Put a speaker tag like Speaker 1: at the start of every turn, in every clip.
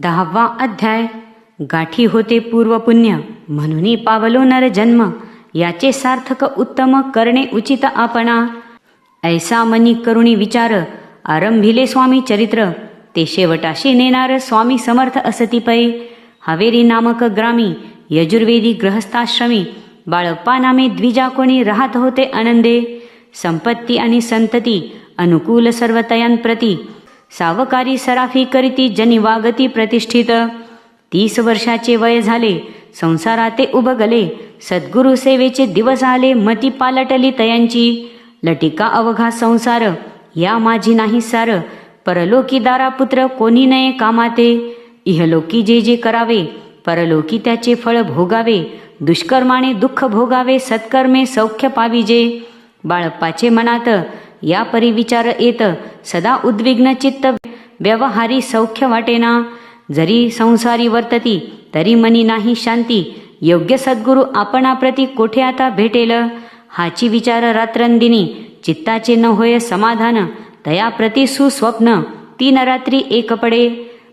Speaker 1: 10वा अध्याय. गाठी होते पूर्वपुण्य म्हणून पावलो नर जन्म, याचे सार्थक उत्तम करणे उचित आपणा. ऐसा मनी करुणी विचार, आरंभिले स्वामी चरित्र. ते शेवटाशी नेणार स्वामी समर्थ असती पै. हावेरी नामक ग्रामी यजुर्वेदी गृहस्थाश्रमी, बाळप्पा नामे द्विजा कोणी राहत होते आनंदे. संपत्ती आणि संतती अनुकूल सर्वतयांप्रती, सावकारी सराफी करीती जनी वागती प्रतिष्ठित. 30 वर्षाचे वय झाले, संसाराते उभगले. सद्गुरु सेवेचे दिवस आले, मती पालटली तयांची. लटिका अवघा संसार, या माझी नाही सार. परलोकी दारापुत्र कोणी नये कामाते. इहलोकी जे जे करावे, परलोकी त्याचे फळ भोगावे. दुष्कर्माने दुःख भोगावे, सत्कर्मे सौख्य पाविजे. बाळप्पाचे मनात या परी विचार येत, सदा उद्विग्न चित्त व्यवहारी सौख्य वाटेना. जरी संसारी वर्तती, तरी मनी नाही शांती. योग्य सद्गुरु आपणाप्रती कोठे आता भेटेल. हाची विचार रात्रंदिनी, चित्ताचे न होय समाधान. तयाप्रती सुस्वप्न, 3 रात्री एक पडे.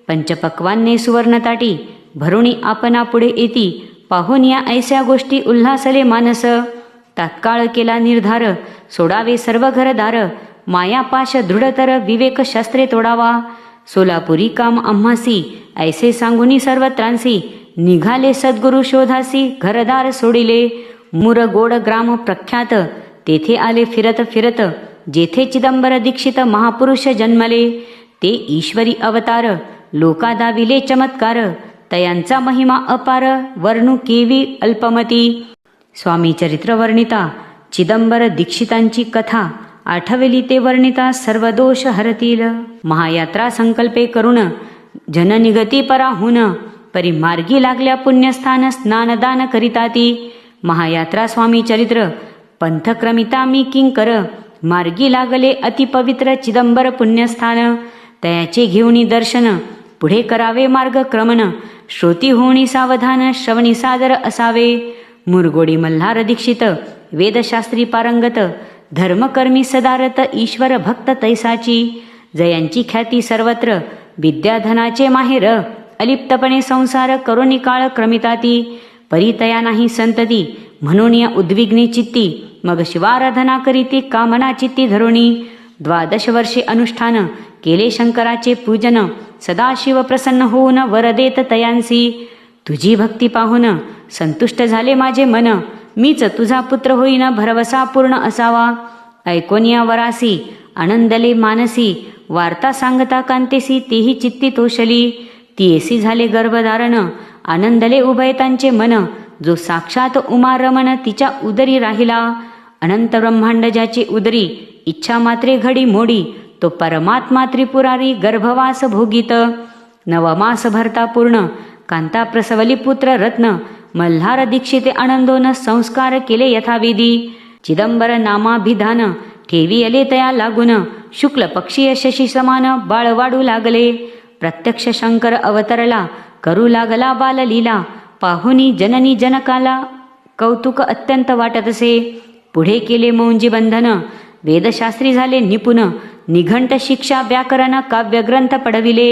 Speaker 1: पंचपक्वान्ने सुवर्णताटी, भरुणी आपणा पुढे येती. पाहून या ऐस्या गोष्टी उल्हासले मानस. तात्काळ केला निर्धार, सोडावे सर्व घरदार. मायापाश दृढतर, विवेक शास्त्रे तोडावा. सोलापुरी काम आम्हासी, ऐसे सांगुनी सर्व त्रांसी. निघाले सद्गुरु शोधासी, घरदार सोडिले. मुरगोड ग्राम प्रख्यात, तेथे आले फिरत फिरत. जेथे चिदंबर दीक्षित महापुरुष जन्मले. ते ईश्वरी अवतार, लोका दाविले चमत्कार. तयांचा महिमा अपार, वर्णू केवी अल्पमती. स्वामी चरित्र वर्णिता, चिदंबर दीक्षितांची कथा. आठवली ते वर्णिता, सर्व दोष हरतील. महायात्रा संकल्पे करुण, जननिगती पराहून. परिमार्गी लागल्या पुण्यस्थान, स्नानदान करिताती. महायात्रा स्वामी चरित्र, पंथक्रमिता मी किंकर. मार्गी लागले अतिपवित्र चिदंबर पुण्यस्थान. तयाचे घेऊनी दर्शन, पुढे करावे मार्गक्रमण. श्रोती होणी सावधान, श्रवणी सादर असावे. मुरगोडी मल्हार दीक्षित, वेदशास्त्री पारंगत. धर्मकर्मी सदारत, ईश्वर भक्त तैसाची. जयांची ख्याती सर्वत्र, विद्याधनाचे माहेर. अलिप्तपणे संसार करुणी काळ क्रमिताती. परितया नाही संतती, म्हणून या उद्विग्नी चित्ती. मग शिवाराधना करीती, कामना चित्ती धरुणी. 12 वर्षे अनुष्ठान, केले शंकराचे पूजन. सदाशिव प्रसन्न होऊन वर देत तयांसी. तुझी भक्ती पाहून संतुष्ट झाले माझे मन. मीच तुझा पुत्र होईन, भरवसा पूर्ण असावा. ऐकोन या वरासी, आनंदले मानसी. वार्ता सांगता कांतेसी, तेही चित्ती तोषली. तियेसी झाले गर्भधारण, आनंदले उभयतांचे मन. जो साक्षात उमा रमण, तिच्या उदरी राहिला. अनंत ब्रह्मांड ज्याचे उदरी, इच्छा मात्रे घडी मोडी. तो परमात्मा त्रिपुरारी, गर्भवास भोगीत. 9 मास भरता पूर्ण, कांता प्रसवली पुत्र रत्न. मल्हार दीक्षिते आनंदोन, संस्कार केले यथाविधी. चिदंबर नामाभिधान, ठेवी अले तया लागून. शुक्ल पक्षीय शशी समान, बाळ वाढू लागले. प्रत्यक्ष शंकर अवतरला, करू लागला बाललीला. पाहुनी जननी जनकाला, कौतुक अत्यंत वाटत असे. पुढे केले मौंजी बंधन, वेदशास्त्री झाले निपुण. निघंट शिक्षा व्याकरण, काव्यग्रंथ पडविले.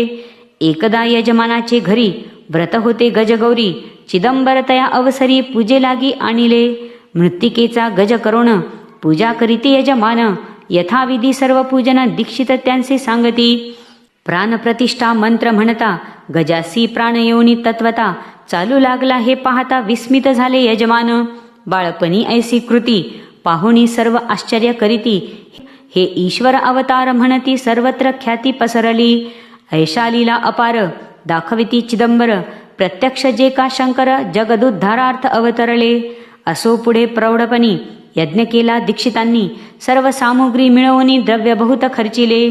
Speaker 1: एकदा यजमानाचे घरी, व्रत होते गजगौरी. चिदंबर तया अवसरी, पूजे लागी आणिले. मृत्तिकेचा गज करोण, पूजा करीती यजमान. यथाविधी सर्व पूजन, दीक्षित त्यांचे सांगती. प्राणप्रतिष्ठा मंत्र म्हणता, गजासी प्राण येऊनी तत्वता. चालू लागला हे पाहता, विस्मित झाले यजमान. बाळपणी ऐसी कृती, पाहुणी सर्व आश्चर्य करीती. हे ईश्वर अवतार म्हणती, सर्वत्र ख्याती पसरली. ऐशा लीला अपार, दाखविती चिदंबर. प्रत्यक्ष जे का शंकर, जगदुद्धारार्थ अवतरले. असो पुढे प्रौढपणी, यज्ञ केला दीक्षितांनी. सर्व सामुग्री मिळवून द्रव्य बहुत खर्चिले.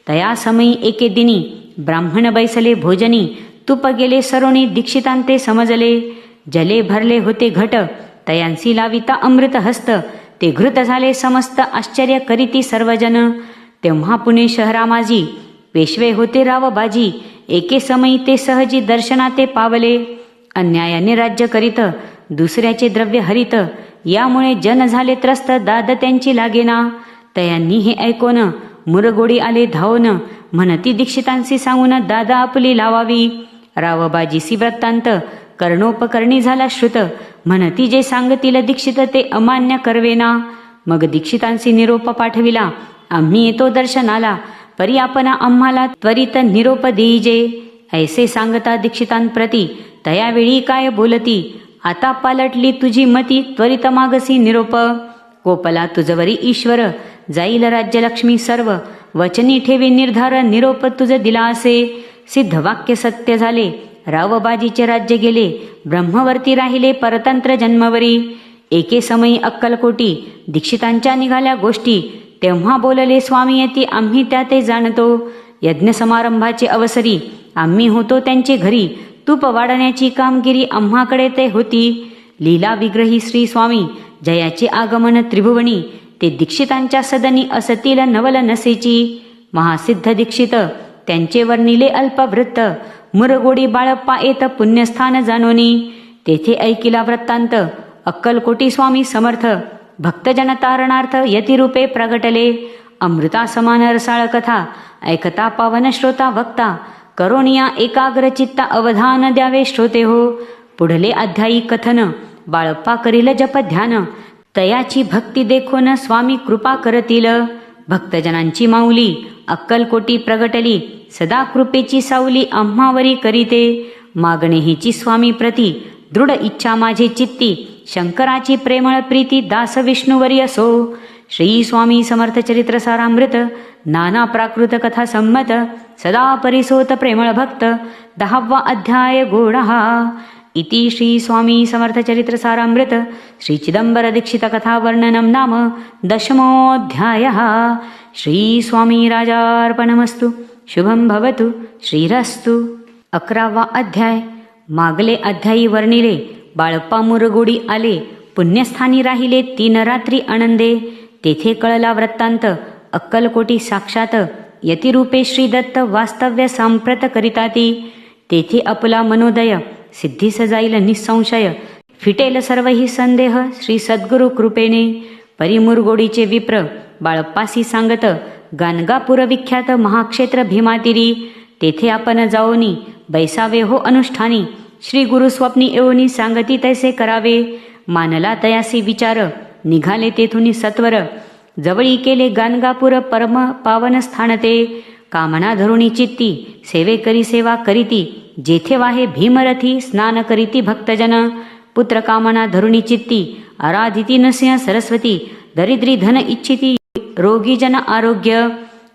Speaker 1: तया समयी एके दिनी, ब्राह्मण बैसले भोजनी. तुप गेले सरोणी, दीक्षितांते समजले. जले भरले होते घट, तयांसी लाविता अमृत हस्त. ते घृत झाले समस्त, आश्चर्य करीती सर्वजन. तेव्हा पुणे शहरा माझी, पेशवे होते रावबाजी. एके समयी ते सहजी दर्शनाते पावले. अन्यायाने राज्य करीत, दुसऱ्याचे द्रव्य हरित. यामुळे जन झाले त्रस्त, दाद त्यांची लागेना. तयांनी हे ऐकोन, मुरगोडी आले धावून. म्हणती दीक्षितांशी सांगून, दादा आपली लावावी. रावबाजीसी वृत्तांत कर्णोपकर्णी झाला श्रुत. म्हणती जे सांगतील दीक्षित ते अमान्य करवेना. मग दीक्षितांशी निरोप पाठविला, आम्ही येतो दर्शनाला. परी आपण आम्हाला त्वरित निरोप देईजे. ऐसे सांगता दीक्षितांप्रती तयावेळी काय बोलती. आता पालटली तुझी मती त्वरित मागसी निरोप. कोपला तुझवरी ईश्वर जाईल राज्यलक्ष्मी सर्व. वचनी ठेवी निर्धार निरोप तुझ दिला असे. सिद्ध वाक्य सत्य झाले रावबाजीचे राज्य गेले. ब्रह्मवर्ती राहिले परतंत्र जन्मवरी. एके समयी अक्कलकोटी दीक्षितांच्या निघाल्या गोष्टी. तेव्हा बोलले स्वामी येती आम्ही त्या ते जाणतो. यज्ञ समारंभाचे अवसरी आम्ही होतो त्यांचे घरी. तूप वाढण्याची कामगिरी आम्हाकडे ते होती. लीला विग्रही श्री स्वामी जयाचे आगमन त्रिभुवनी. ते दीक्षितांच्या सदनी असतील नवल नसेची. महासिद्ध दीक्षित त्यांचे वर्णिले अल्पवृत्त. मुरगोडी बाळप्पा येत पुण्यस्थान जानोनी. तेथे ऐकिला वृत्तांत अक्कलकोटी स्वामी समर्थ. भक्तजन तारणार्थ यतिरूपे प्रगटले. अमृता समान रसाळ कथा ऐकता पावन श्रोता वक्ता. करोनिया एकाग्र चित्ता अवधान द्यावे श्रोते हो. पुढले अध्यायी कथन बाळप्पा करील जप ध्यान. तयाची भक्ती देखोन स्वामी कृपा करतील. भक्तजनांची माऊली अक्कलकोटी प्रगटली. सदा कृपेची सावली आम्हावरी करीते. मागणे हिची स्वामी प्रती दृढ इच्छा माझे चित्ती. शंकराची प्रेमळ प्रीती दास विष्णुवरी असो. श्री स्वामी समर्थ चरित्र सारामृत नाना प्राकृत कथा संमत. सदा परिसोत प्रेमळ भक्त 10वा अध्याय गोडहा. इति श्री स्वामी समर्थ चरित्र सारामृत श्री चिदंबर दीक्षित कथा वर्णनम नाम 10मोऽध्यायः. श्री स्वामी राजार्पणमस्तु. शुभम भवतु. श्रीरस्तु. 11वा अध्याय. मागले अध्यायी वर्णिले बाळप्पा मुरगोडी आले. पुण्यस्थानी राहिले 3 रात्री आनंदे. तेथे कळला वृत्तांत अक्कलकोटी साक्षात यतिरूपे श्री दत्त वास्तव्य सांप्रत करिताती. तेथे आपला मनोदय सिद्धीस जाईल निसंशय. फिटेल सर्वही संदेह श्री सद्गुरु कृपेने. परिमुरगोडीचे विप्र बाळप्पासी सांगत गाणगापूर विख्यात महाक्षेत्र भीमातिरी. तेथे आपण जाओनी बैसावे हो अनुष्ठानी. श्री गुरु स्वप्नी येऊनी सांगती तैसे करावे. मानला तयासी विचार निघाले तेथुनी सत्वर. जवळी केले गाणगापूर परम पावन स्थान ते. कामना धरुणी चित्ती सेवे करी सेवा करीती. जेथे वाहे भीमरथी स्नान करीती भक्तजन. पुत्र कामना धरुणी चित्ती आराधिती नृसिंह सरस्वती. दरिद्री धन इच्छिती रोगी जन आरोग्य.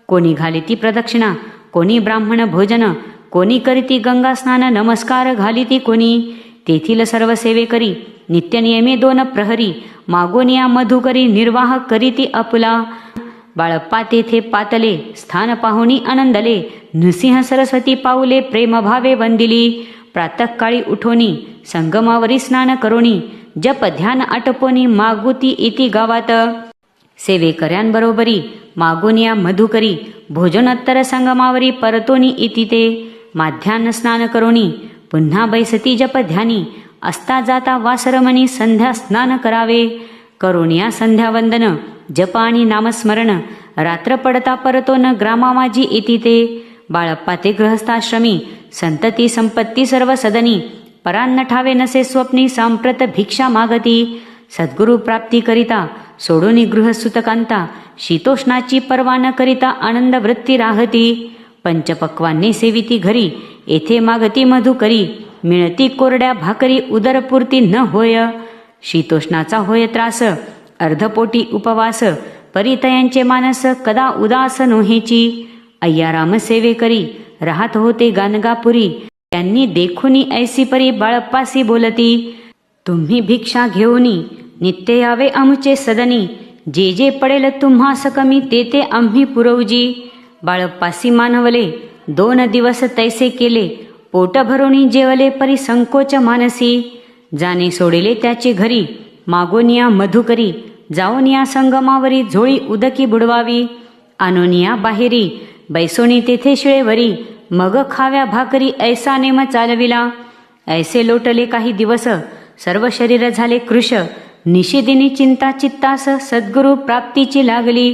Speaker 1: कोणी घालिती प्रदक्षिणा कोणी ब्राह्मण भोजन. कोणी करीती गंगा स्नान नमस्कार घालिती कोणी. तेथील सर्व सेवे करी नित्यनियमे 2 प्रहरी. मागोनिया मधुकरी निर्वाह करीती आपुला. बाळप्पा तेथे पातले स्थान पाहुणी आनंदले. नृसिंह सरस्वती पाऊले प्रेमभावे वंदिली. प्रातःकाळी उठोनी संगमावरी स्नान करोनी. जप ध्यान आटपोनी मागुती इति गावात. सेवेकऱ्यांबरोबरी मागोनिया मधुकरी. भोजनोत्तर संगमावरी परतोनी इति ते. माध्यान्ह स्नान करोनी पुन्हा बैसती जप ध्यानी. असता जाता वासरमणी संध्या स्नान करावे. करोनिया संध्या वंदन जप आणि नामस्मरण. रात्र पडता परतोन ग्रामामाजी इति ते. बाळप्पा ते गृहस्थाश्रमी संतती संपत्ती सर्व सदनी. परान्न ठावे नसे स्वप्नी सांप्रत भिक्षा मागती. सद्गुरु प्राप्ती करिता सोडोनी गृह सुतकांता. शीतोष्णाची पर्वा न करिता आनंद वृत्ती राहती. पंचपक्वांनी सेविती घरी येथे मागती मधुकरी. मिळती कोरड्या भाकरी उदरपूर्ती न होय. शीतोष्णाचा होय त्रास अर्धपोटी उपवास. परितयांचे मानस कदा उदास नोहेची. अय्याराम सेवे करी राहत होते गाणगापुरी. त्यांनी देखुनी ऐसी परी बाळप्पासी बोलती. तुम्ही भिक्षा घेऊनी नित्य यावे आमचे सदनी. जे जे पडेल तुम्हास कमी ते ते आम्ही पुरवजी. बाळप्पासी मानवले 2 दिवस तैसे केले. पोट भरुनी जेवले परी संकोच मानसी. जाणे सोडिले त्याचे घरी मागोनिया मधुकरी. जाओनिया संगमावरी झोळी उदकी बुडवावी. आणोनिया बाहेरी बैसोनी तेथे शिळेवरी. मग खाव्या भाकरी ऐसा नेम चालविला. ऐसे लोटले काही दिवस सर्व शरीर झाले कृश. निशिदिनी चिंता चित्तास सद्गुरु प्राप्तीची लागली.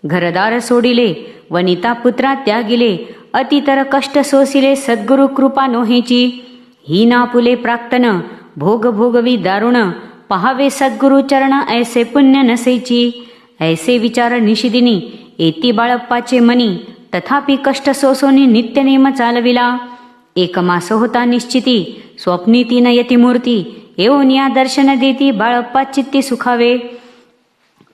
Speaker 1: घरदार सोडिले वनिता पुत्रा त्यागिले. अतितर कष्ट सोसिले सद्गुरु कृपा नोहेची. ही ना पुले प्राक्तन भोग भोगवी दारुण, पहावे सद्गुरु चरण ऐसे पुण्य नसेची. ऐसे विचार निशिदिनी येती बाळप्पाचे मनी, तथापि कष्ट सोसोनी नित्यनेम चालविला. एक मास होता निश्चिती, स्वप्नी तीन यती मूर्ती, येऊन या दर्शन देती बाळप्पा चित्ती सुखावे.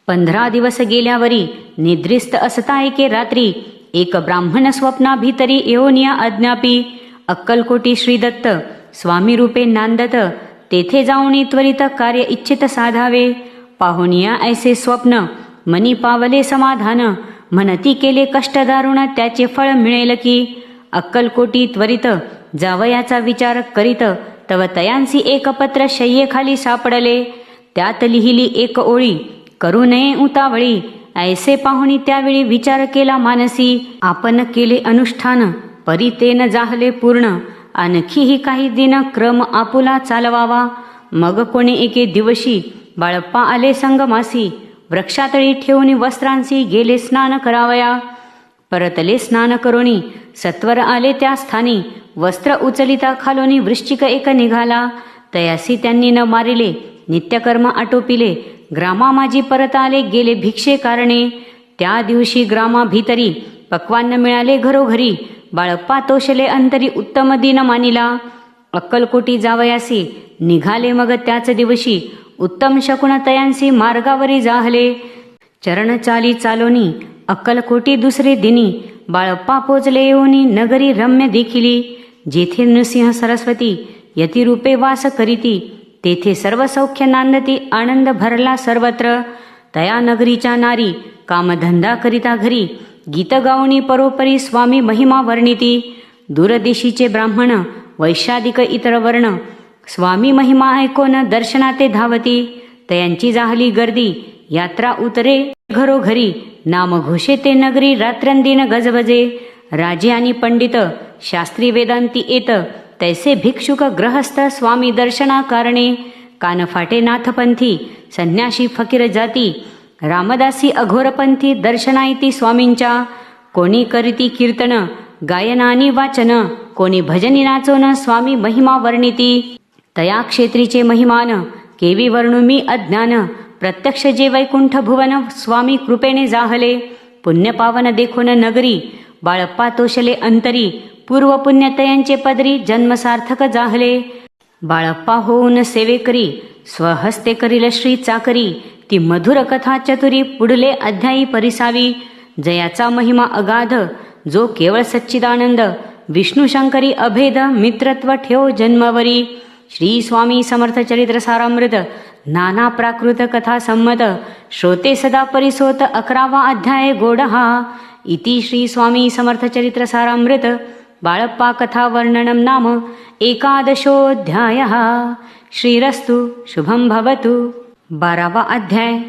Speaker 1: 15 दिवस गेल्यावरी निद्रिस्त असता एके रात्री, एक ब्राह्मण स्वप्ना भीतरी येऊन या अज्ञापी. अक्कलकोटी श्रीदत्त स्वामी रूपे नांदत, तेथे जाऊनी त्वरित कार्य इच्छित साधावे. पाहून या ऐसे स्वप्न मनी पावले समाधान, म्हणती केले कष्ट दारुण त्याचे फळ मिळेल की. अक्कलकोटी त्वरित जावयाचा विचार करीत, तव तयांसी एक पत्र शय्येखाली सापडले. त्यात लिहिली एक ओळी, करू नये उतावळी. ऐसे पाहुणी त्यावेळी विचार केला मानसी, आपण केले अनुष्ठान परी ते न जाहले पूर्ण. आणखीही काही दिन क्रम आपुला चालवावा. मग कोणी एके दिवशी बाळप्पा आले संगमासी, वृक्षातळी ठेवून वस्त्रांसी गेले स्नान करावया. परतले स्नान करोनी सत्वर आले त्या स्थानी, वस्त्र उचलिता खालोनी वृश्चिक एक निघाला. तयासी त्यांनी न मारिले, नित्यकर्म आटोपिले. ग्रामा माझी परत आले गेले भिक्षे कारणे. त्या दिवशी ग्रामा भीतरी पक्वान्न मिळाले घरोघरी. बाळप्पा तोषले अंतरी उत्तम दिन मानिला. अक्कलकोटी जावयासी निघाले मग त्याच दिवशी, उत्तम शकुन तयांसी मार्गावरी जाहले. चरण चाली चालोनी अक्कलकोटी दुसरे दिनी, बाळप्पा पोचले येऊनी नगरी रम्य देखिली. जेथे नृसिंह सरस्वती यतिरूपे वास करीती, तेथे सर्व सौख्य नांदती आनंद भरला सर्वत्र. तया नगरीच्या नारी कामधंदा करिता घरी, गीत गावणी परोपरी स्वामी महिमा वर्णिती. दूरदेशीचे ब्राह्मण वैशादिक इतर वर्ण, स्वामी महिमा ऐकोन दर्शनाते धावती. तयांची जाहली गर्दी यात्रा उतरे घरोघरी, नाम घोषे ते नगरी रात्रंदिन गजबजे. राजे आणि पंडित शास्त्री वेदांती येत, तैसे भिक्षुक ग्रहस्थ स्वामी दर्शना कारणे. कानफाटे नाथपंथी संन्याशी फकीर जाती, रामदासी अघोरपंथी दर्शनायती स्वामींच्या. कोणी करीती कीर्तन गायनानी वाचन, कोणी भजनी नाचोन स्वामी महिमा वर्णिती. तया क्षेत्रीचे महिमान केवी वर्णू मी अज्ञान, प्रत्यक्ष जे वैकुंठ भुवन स्वामी कृपेने जाहले. पुण्यपावन देखोन नगरी बाळप्पा तोषले अंतरी, पूर्व पुण्यतयांचे पदरी जन्मसार्थक जाहले. बाळप्पा होऊन सेवेकरी स्वहस्ते करील श्री चाकरी, ती मधुर कथा चतुरी पुढले अध्यायी परिसावी. जयाचा महिमा अगाध जो केवळ सच्चिदानंद, विष्णू शंकरी अभेद मित्रत्व ठेव जन्मवरी. श्री स्वामी समर्थ चरित्र सारामृत नाना प्राकृत कथा संमत, श्रोते सदा परिसोत 11वा अध्याय गोडहा. इति श्री स्वामी समर्थ चरित्र सारामृत बाळप्पा कथा वर्णनम नाम 11ोऽध्यायः. श्रीरस्तु शुभम भवतु. 12वा अध्याय.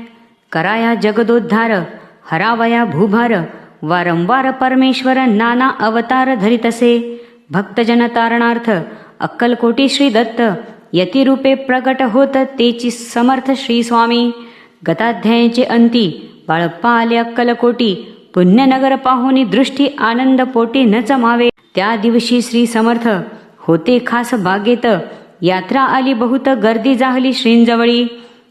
Speaker 1: कराया जगदोद्धार, हरावया भूभार, वारंवार परमेश्वर नाना अवतार धरितसे. भक्तजन तारणार्थ अक्कलकोटी श्री दत्त, यतिरूपे प्रकट होत तेची समर्थ श्री स्वामी. गताध्यायाचे अंती बाळप्पा आले अक्कलकोटी, पुण्यनगर पाहुनी दृष्टी आनंद पोटी न चमावे. त्या दिवशी श्री समर्थ होते खास बागेत, यात्रा आली बहुत गर्दी जाहली श्रींजवळी.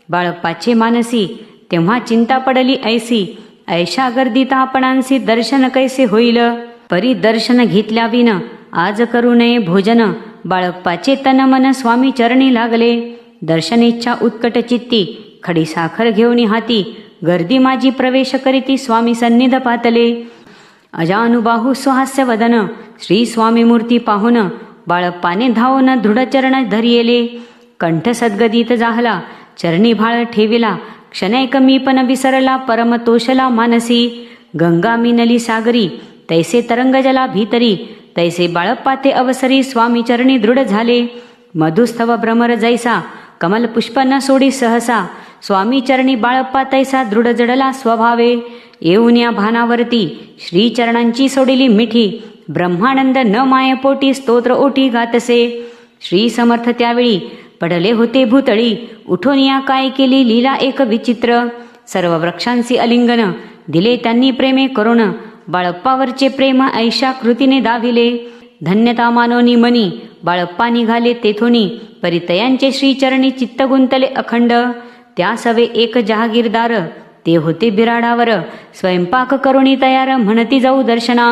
Speaker 1: बाळप्पाचे मानसी तेव्हा चिंता पडली ऐसी, ऐशा गर्दीत आपणांसी दर्शन कैसे होईल. परी दर्शन घेतल्याविन आज करू नये भोजन, बाळप्पाचे तन मन स्वामी चरणी लागले. दर्शनेच्छा उत्कट चित्ती, खडी साखर घेऊन हाती, गर्दी माझी प्रवेश करीती स्वामी सन्निध पातले. अजानुबाहू सुहास्य वदन, श्री स्वामी मूर्ती पाहून बाळप्पाने धावून दृढचरण धरियेले. कंठ सद्गदित जाहला, चरणी भाळ ठेविला, क्षणैक मी पण विसरला परम तोषला मानसी. गंगा मिनली सागरी, तैसे तरंग जला भीतरी, तैसे बाळप्पा ते अवसरी स्वामी चरणी दृढ झाले. मधुस्थव भ्रमर जैसा, कमल पुष्प न सोडी सहसा, स्वामी चरणी बाळप्पा तैसा दृढ जडला स्वभावे. येऊन या भानावरती श्रीचरणांची सोडिली मिठी, ब्रह्मानंद न मायपोटी स्तोत्र ओटी गातसे. श्री समर्थ त्यावेळी पडले होते भूतळी, उठून या काय केली लीला एक विचित्र. सर्व वृक्षांची अलिंगन दिले त्यांनी प्रेमे करून, बाळप्पावरचे प्रेम ऐशा कृतीने दाविले. धन्यता मानोनी मनी बाळप्पा निघाले तेथोनी. परितयांचे श्रीचरणी चित्त गुंतले अखंड. त्या सवे एक जहागीरदार ते होते बिराडावर. स्वयंपाक करुणी तयार म्हणती जाऊ दर्शना.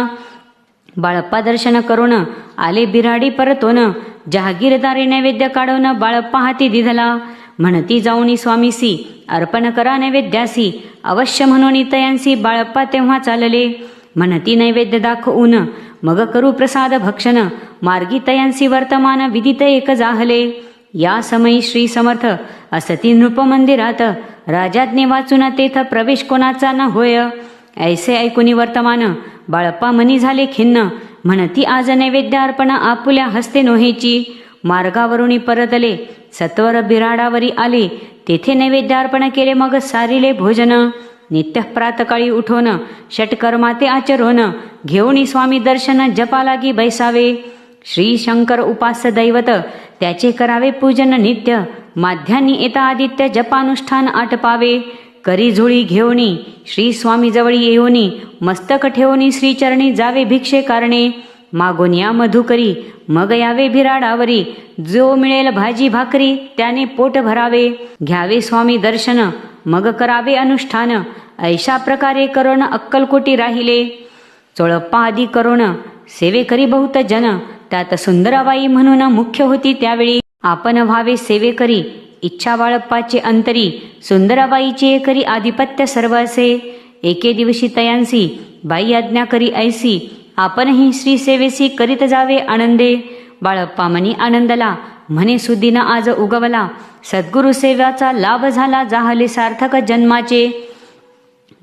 Speaker 1: बाळप्पा दर्शन करून आले बिराडी परतोन. जहागीरदारी नैवेद्य काढून बाळप्पा हाती दिधला. म्हणती जाऊनी स्वामीसी अर्पण करा नैवेद्यासी. अवश्य म्हणून तयांसी बाळप्पा तेव्हा चालले. म्हणती नैवेद्य दाखवून मग करू प्रसाद भक्षण. मार्गी तयांसी वर्तमान विदित एक जाहले. या समयी श्री समर्थ असती नृप मंदिरात. राजाज्ञे वाचून तेथ प्रवेश कोणाचा न होय. ऐसे ऐकुनी वर्तमान बाळप्पा मनी झाले खिन्न. म्हणती आज नैवेद्य अर्पण आपुल्या हस्ते नोहेची. मार्गावरुनी परतले सत्वर बिराडावरी आले. तेथे नैवेद्य अर्पण केले मग सारिले भोजन. नित्य प्रातकाळी उठोन षटकर्माते आचरोन. घेऊनी स्वामी दर्शन जपा लागी बैसावे. श्री शंकर उपास्य दैवत त्याचे करावे पूजन नित्य. माध्यान्नी येता आदित्य जपानुष्ठान आटपावे. करी झोळी घेऊनी श्री स्वामी जवळी येऊनी. मस्तक ठेवूनी श्रीचरणी जावे भिक्षे कारणे. मागून या मधुकरी मग यावे बिराडावरी. जो मिळेल भाजी भाकरी त्याने पोट भरावे. घ्यावे स्वामी दर्शन मग करावे अनुष्ठान. ऐशा प्रकारे करोन अक्कलकोटी राहिले. चोळप्पा आदी करोन सेवेकरी बहुत जन. त्यात सुंदराबाई म्हणून मुख्य होती त्यावेळी. आपण व्हावे सेवेकरी इच्छा बाळप्पाचे अंतरी. सुंदराबाईचे करी आधिपत्य सर्व असे. एके दिवशी तयांसी बाई आज्ञा करी ऐसी. आपणही श्री सेवेसी करीत जावे आनंदे. बाळप्पा मनी आनंदला म्हणे सुदिन आज उगवला. सद्गुरु सेवाचा लाभ झाला जाहले सार्थक जन्माचे.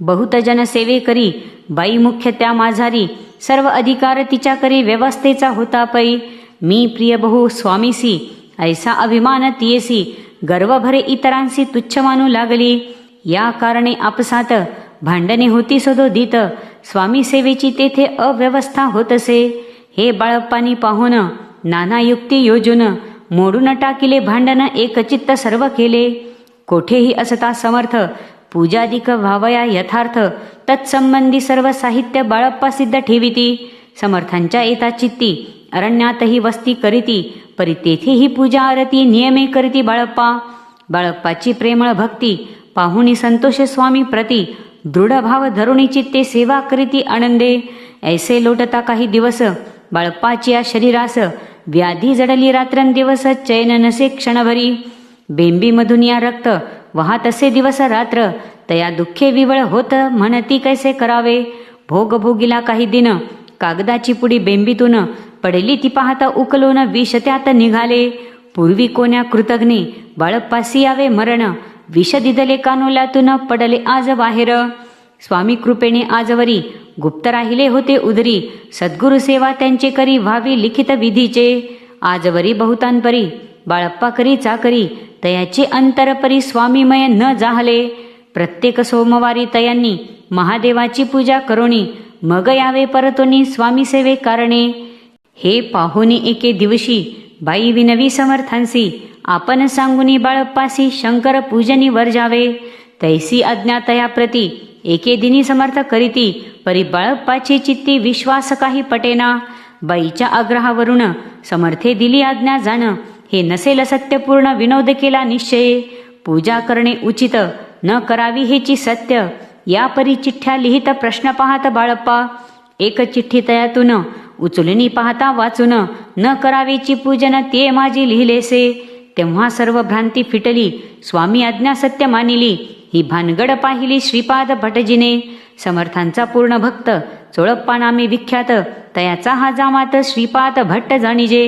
Speaker 1: बहुत जन सेवे करी बाई मुख्य त्या माझारी. सर्व अधिकार तिच्या करी व्यवस्थेचा होता पै. मी प्रिय बहु स्वामीसी ऐसा अभिमान तियेसी. गर्व भरे इतरांसी तुच्छ मानू लागली. या कारणे आपसात भांडणे होती सदोदित. स्वामी सेवेची तेथे अव्यवस्था होत असे. हे बाळप्पानी पाहून नाना युक्ती योजून मोडून टाकिले भांडण एकचित्त सर्व केले. कोठेही असता समर्थ पूजादिक व्हावया यथार्थ. तत्संबंधी सर्व साहित्य बाळप्पा सिद्ध ठेविती. समर्थांच्या येता चित्ती अरण्यातही वस्ती करीती. परी तेथेही पूजा आरती नियमे करीती बाळप्पा. बाळप्पाची प्रेमळ भक्ती पाहुणी संतोष स्वामी प्रती. दृढ भाव धरुणी चित्ते सेवा करीती आनंदे. ऐसे लोटता काही दिवस बाळप्पाची या शरीरास. व्याधी जडली रात्रंदिवस चैन नसे क्षणभरी. बेंबीमधून या रक्त वाहत असे दिवस रात्र. तया दुःखे विवळ होत म्हणती कैसे करावे. भोग भोगिला काही दिन कागदाची पुडी बेंबीतून. पडली ती पाहता उकलून विष त्यात निघाले. पूर्वी कोण्या कृतज्ञे बाळप्पासी यावे मरण. विष दिदले कानोल्यातून पडले आज बाहेर. स्वामी कृपेने आजवरी गुप्त राहिले होते उदरी. सद्गुरु सेवा त्यांचे करी व्हावी लिखित विधीचे. आजवरी बहुतांपरी बाळप्पा करी चाकरी. तयाचे अंतरपरी स्वामीमय न जाहले. प्रत्येक सोमवारी तयांनी महादेवाची पूजा करोनी. मग यावे परतोनी स्वामी सेवे कारणे. हे पाहुनी एके दिवशी बाई विनवी समर्थांसी. आपण सांगुनी बाळप्पासी शंकर पूजनी वर जावे. तैसी आज्ञा तया प्रती एके दिनी समर्थ करीती. परी बाळप्पाची चित्ती विश्वास काही पटेना. बाईच्या आग्रहावरून समर्थे दिली आज्ञा जाण. हे नसेल सत्यपूर्ण विनोद केला निश्चय. पूजा करणे उचित न करावी हेची सत्य. या परी चिठ्ठ्या लिहित प्रश्न पाहत बाळप्पा. एक चिठ्ठी तयातून उचलूनी पाहता वाचून. न करावेची पूजन ते माझी लिहिलेसे. तेव्हा सर्व भ्रांती फिटली. स्वामी आज्ञा सत्य मानिली. ही भानगड पाहिली श्रीपाद भटजीने. समर्थांचा पूर्ण भक्त चोळप्पा नामे विख्यात. तयाचा हा जामात श्रीपाद भट्ट जाणीजे.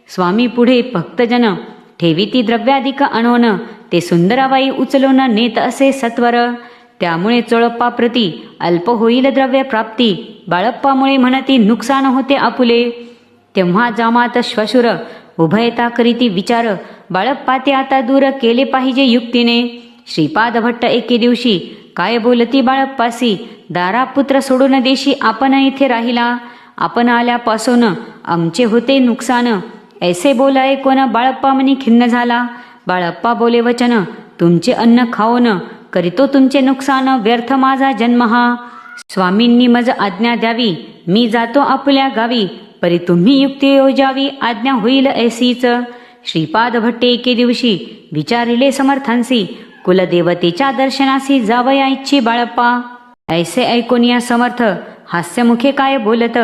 Speaker 1: स्वामी पुढे भक्तजन ठेविती द्रव्याधिक अणवण. ते सुंदराबाई उचलून नेत असे सत्वर. त्यामुळे चोळप्पा प्रती अल्प होईल द्रव्य प्राप्ती. बाळप्पामुळे म्हणती नुकसान होते आपुले. तेव्हा जामात श्वशुर उभयता करीती विचार. बाळप्पा ते आता दूर केले पाहिजे युक्तीने. श्रीपाद भट्ट एके दिवशी काय बोलती बाळप्पासी. दारापुत्र सोडून देशी आपण इथे राहिला. आपण आल्यापासून आमचे होते नुकसान. ऐसे बोलाय कोण बाळप्पा मनी खिन्न झाला. बाळप्पा बोले वचन तुमचे अन्न खाऊन करीतो तुमचे नुकसान. व्यर्थ माझा जन्म हा. स्वामींनी मज आज्ञा द्यावी, मी जातो आपल्या गावी. परी तुम्ही युक्ती योजावी, आज्ञा होईल ऐसीच. श्रीपाद भट्टे एके दिवशी विचारिले समर्थांसी, कुलदेवतेच्या दर्शनासी जावया इच्छी बाळप्पा. ऐसे ऐकून या समर्थ हास्यमुखे काय बोलत,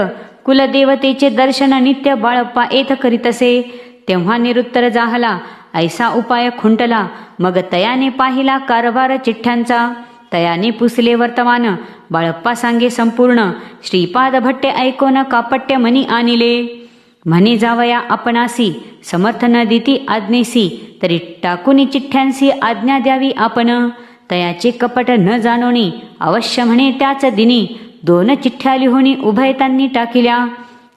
Speaker 1: कुलदेवतेचे दर्शन नित्य बाळप्पा येथ करीतसे. तेव्हा निरुत्तर जाहला, ऐसा उपाय खुंटला. मग तयाने पाहिला कारभार चिठ्ठ्यांचा, तयाने पुसले वर्तमान. बाळप्पा सांगे संपूर्ण, श्रीपाद भट्टे ऐकोन कापट्य मनी आणिले. म्हणे जावया आपणासी, समर्थ न दिती आज्ञेसी. तरी टाकुनी चिठ्ठ्यांसी आज्ञा द्यावी आपण. तयाचे कपट न जाणोनी, अवश्य म्हणे त्याच दिनी. 2 चिठ्ठ्या लिहुनी उभयतांनी टाकिल्या.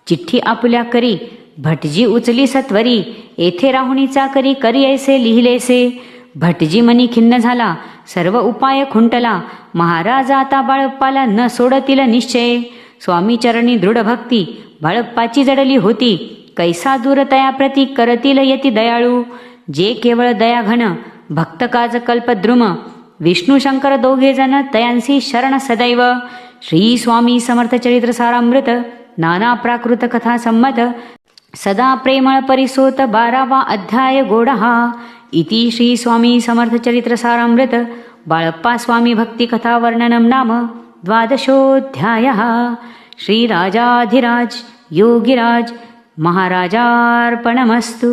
Speaker 1: चिठ्ठी आपुल्या करी भटजी उचली सत्वरी. येथे राहुणी चाकरी करी ऐसे लिहिलेसे. भटजी मनी खिन्न झाला, सर्व उपाय खुंटला. महाराज आता बाळप्पाला न सोडतील निश्चय. स्वामी चरणी दृढ भक्ती बाळप्पाची जडली होती. कैसा दूर तयाप्रती करतील यती दयाळू. जे केवळ दयाघन भक्त काज कल्पद्रुम. विष्णू शंकर दोघे जण तयांसी शरण सदैव. श्री स्वामी समर्थ चरित्र सारामृत नाना प्राकृत कथा संमत. सदा प्रेमळ परिसोत 12वा अध्याय गोडहा. इति श्री स्वामी समर्थ चरित्र सारामृत बाळप्पा स्वामी भक्ती कथा वर्णनम नाम 12ोऽध्यायः. श्री राजाधिराज योगिराज महाराजार्पणमस्तु.